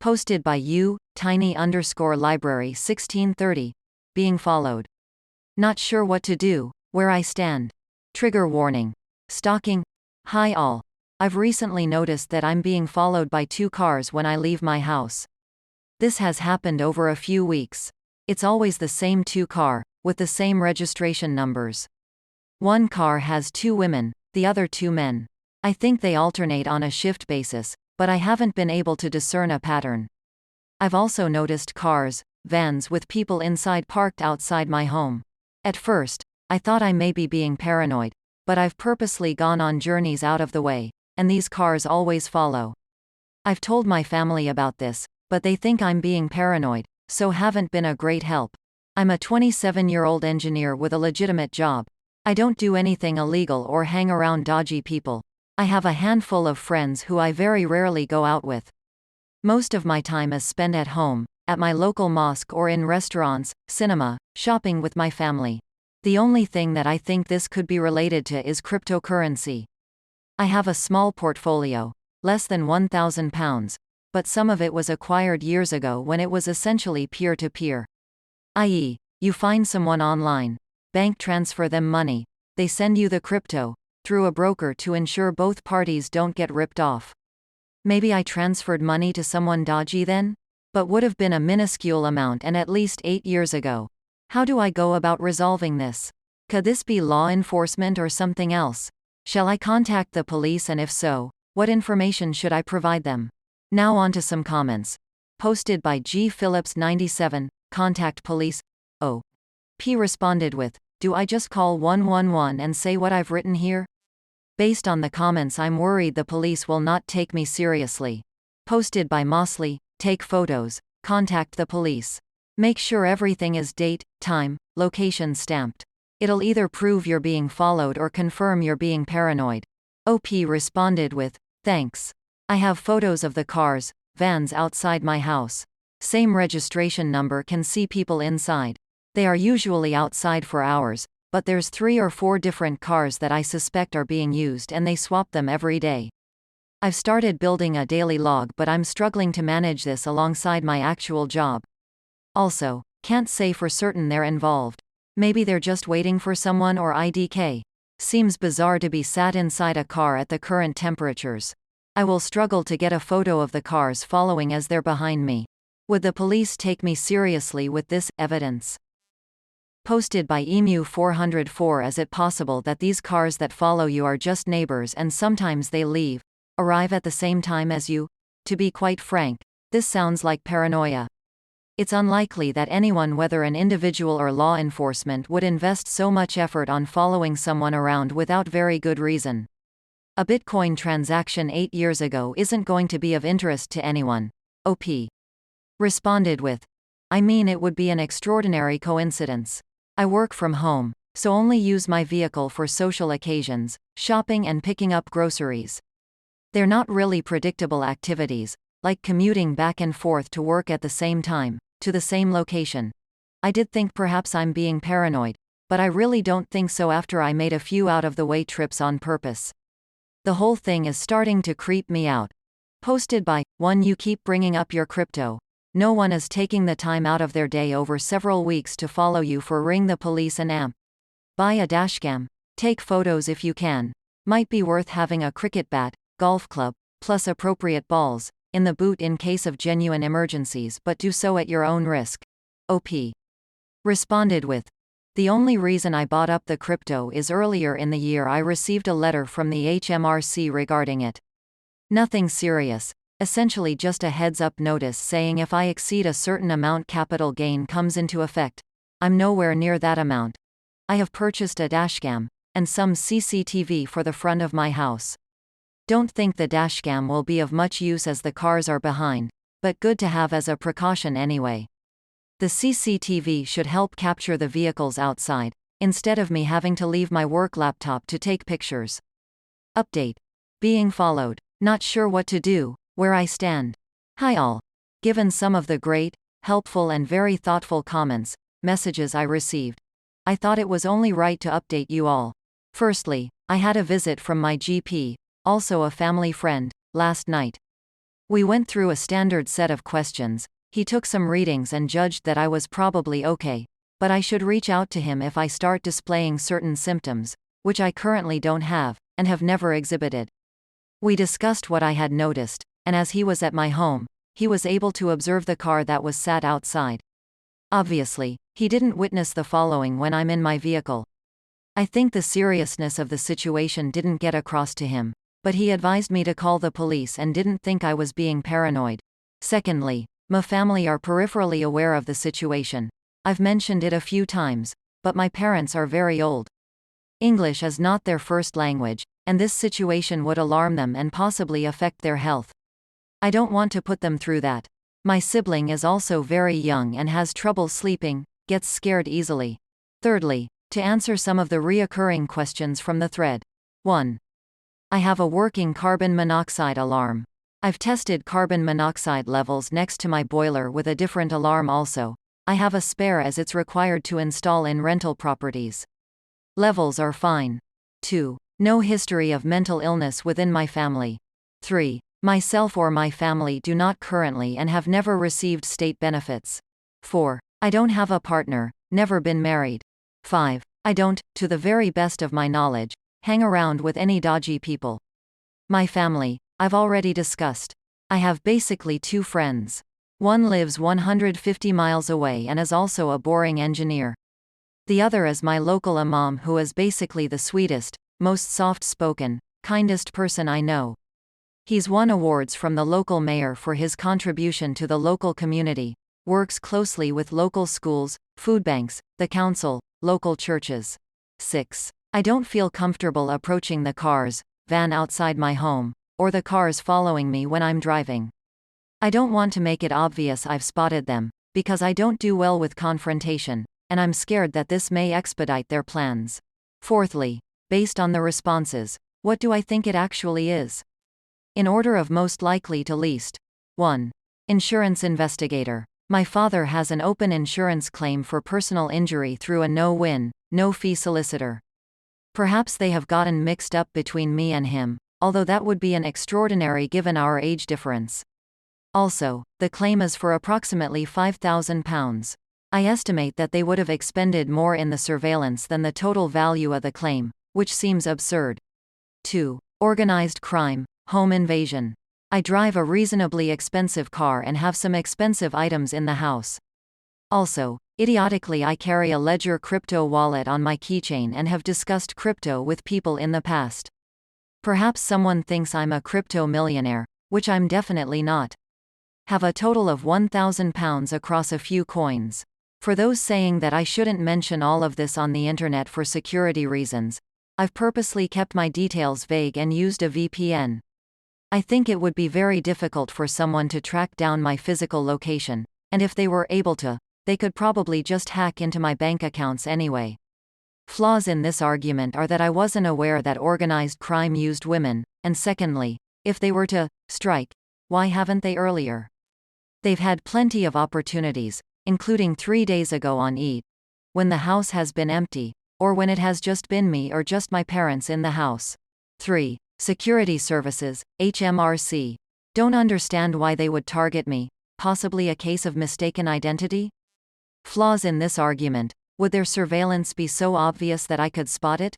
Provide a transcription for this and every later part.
Posted by tiny_library 1630. Being followed. Not sure what to do, where I stand. Trigger warning. Stalking. Hi all. I've recently noticed that I'm being followed by 2 cars when I leave my house. This has happened over a few weeks. It's always the same 2 car, with the same registration numbers. One car has 2 women, the other 2 men. I think they alternate on a shift basis, but I haven't been able to discern a pattern. I've also noticed cars, vans with people inside parked outside my home. At first, I thought I may be being paranoid, but I've purposely gone on journeys out of the way, and these cars always follow. I've told my family about this, but they think I'm being paranoid, so haven't been a great help. I'm a 27-year-old engineer with a legitimate job. I don't do anything illegal or hang around dodgy people. I have a handful of friends who I very rarely go out with. Most of my time is spent at home, at my local mosque or in restaurants, cinema, shopping with my family. The only thing that I think this could be related to is cryptocurrency. I have a small portfolio, less than £1,000, but some of it was acquired years ago when it was essentially peer-to-peer. I.e., you find someone online, bank transfer them money, they send you the crypto, through a broker to ensure both parties don't get ripped off. Maybe I transferred money to someone dodgy then? But would have been a minuscule amount and at least 8 years ago. How do I go about resolving this? Could this be law enforcement or something else? Shall I contact the police, and if so, what information should I provide them? Now on to some comments. Posted by G. Phillips 97, contact police. P responded with, do I just call 111 and say what I've written here? Based on the comments, I'm worried the police will not take me seriously. Posted by Mosley, take photos, contact the police. Make sure everything is date, time, location stamped. It'll either prove you're being followed or confirm you're being paranoid. OP responded with, thanks. I have photos of the cars, vans outside my house. Same registration number, can see people inside. They are usually outside for hours, but there's 3 or 4 different cars that I suspect are being used, and they swap them every day. I've started building a daily log, but I'm struggling to manage this alongside my actual job. Also, can't say for certain they're involved. Maybe they're just waiting for someone or IDK. Seems bizarre to be sat inside a car at the current temperatures. I will struggle to get a photo of the cars following as they're behind me. Would the police take me seriously with this evidence? Posted by Emu404, is it possible that these cars that follow you are just neighbors and sometimes they arrive at the same time as you? To be quite frank, this sounds like paranoia. It's unlikely that anyone, whether an individual or law enforcement, would invest so much effort on following someone around without very good reason. A Bitcoin transaction 8 years ago isn't going to be of interest to anyone. OP responded with, I mean, it would be an extraordinary coincidence. I work from home, so only use my vehicle for social occasions, shopping and picking up groceries. They're not really predictable activities, like commuting back and forth to work at the same time, to the same location. I did think perhaps I'm being paranoid, but I really don't think so after I made a few out-of-the-way trips on purpose. The whole thing is starting to creep me out. Posted by, you keep bringing up your crypto. No one is taking the time out of their day over several weeks to follow you for ring the police and amp. Buy a dashcam. Take photos if you can. Might be worth having a cricket bat, golf club, plus appropriate balls, in the boot in case of genuine emergencies, but do so at your own risk. OP responded with, the only reason I bought up the crypto is earlier in the year I received a letter from the HMRC regarding it. Nothing serious. Essentially just a heads-up notice saying if I exceed a certain amount capital gain comes into effect. I'm nowhere near that amount. I have purchased a dashcam, and some CCTV for the front of my house. Don't think the dashcam will be of much use as the cars are behind, but good to have as a precaution anyway. The CCTV should help capture the vehicles outside, instead of me having to leave my work laptop to take pictures. Update. Being followed. Not sure what to do. Where I stand. Hi all. Given some of the great, helpful and very thoughtful comments, messages I received, I thought it was only right to update you all. Firstly, I had a visit from my GP, also a family friend, last night. We went through a standard set of questions. He took some readings and judged that I was probably okay, but I should reach out to him if I start displaying certain symptoms, which I currently don't have, and have never exhibited. We discussed what I had noticed, and as he was at my home, he was able to observe the car that was sat outside. Obviously, he didn't witness the following when I'm in my vehicle. I think the seriousness of the situation didn't get across to him, but he advised me to call the police and didn't think I was being paranoid. Secondly, my family are peripherally aware of the situation. I've mentioned it a few times, but my parents are very old. English is not their first language, and this situation would alarm them and possibly affect their health. I don't want to put them through that. My sibling is also very young and has trouble sleeping, gets scared easily. Thirdly, to answer some of the reoccurring questions from the thread. 1. I have a working carbon monoxide alarm. I've tested carbon monoxide levels next to my boiler with a different alarm also. I have a spare as it's required to install in rental properties. Levels are fine. 2. No history of mental illness within my family. 3. Myself or my family do not currently and have never received state benefits. 4. I don't have a partner, never been married. 5. I don't, to the very best of my knowledge, hang around with any dodgy people. My family, I've already discussed. I have basically 2 friends. One lives 150 miles away and is also a boring engineer. The other is my local imam, who is basically the sweetest, most soft-spoken, kindest person I know. He's won awards from the local mayor for his contribution to the local community, works closely with local schools, food banks, the council, local churches. 6. I don't feel comfortable approaching the cars, van outside my home, or the cars following me when I'm driving. I don't want to make it obvious I've spotted them, because I don't do well with confrontation, and I'm scared that this may expedite their plans. Fourthly, based on the responses, what do I think it actually is? In order of most likely to least. 1. Insurance investigator. My father has an open insurance claim for personal injury through a no-win, no-fee solicitor. Perhaps they have gotten mixed up between me and him, although that would be an extraordinary given our age difference. Also, the claim is for approximately £5,000. I estimate that they would have expended more in the surveillance than the total value of the claim, which seems absurd. 2. Organized crime, home invasion. I drive a reasonably expensive car and have some expensive items in the house. Also, idiotically I carry a Ledger crypto wallet on my keychain and have discussed crypto with people in the past. Perhaps someone thinks I'm a crypto millionaire, which I'm definitely not. Have a total of £1,000 across a few coins. For those saying that I shouldn't mention all of this on the internet for security reasons, I've purposely kept my details vague and used a VPN. I think it would be very difficult for someone to track down my physical location, and if they were able to, they could probably just hack into my bank accounts anyway. Flaws in this argument are that I wasn't aware that organized crime used women, and secondly, if they were to strike, why haven't they earlier? They've had plenty of opportunities, including 3 days ago on Eid, when the house has been empty, or when it has just been me or just my parents in the house. 3. Security Services, HMRC. Don't understand why they would target me, possibly a case of mistaken identity? Flaws in this argument. Would their surveillance be so obvious that I could spot it?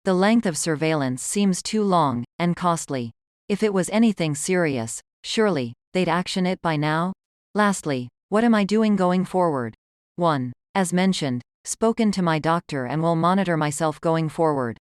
The length of surveillance seems too long, and costly. If it was anything serious, surely, they'd action it by now? Lastly, what am I doing going forward? 1. As mentioned, spoken to my doctor and will monitor myself going forward.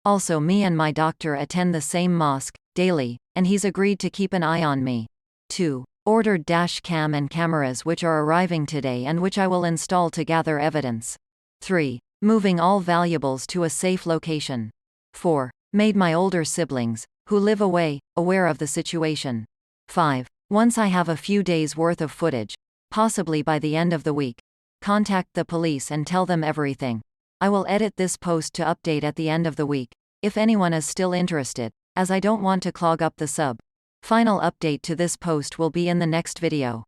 Also, me and my doctor attend the same mosque, daily, and he's agreed to keep an eye on me. 2. Ordered dash cam and cameras which are arriving today and which I will install to gather evidence. 3. Moving all valuables to a safe location. 4. Made my older siblings, who live away, aware of the situation. 5. Once I have a few days' worth of footage, possibly by the end of the week, contact the police and tell them everything. I will edit this post to update at the end of the week, if anyone is still interested, as I don't want to clog up the sub. Final update to this post will be in the next video.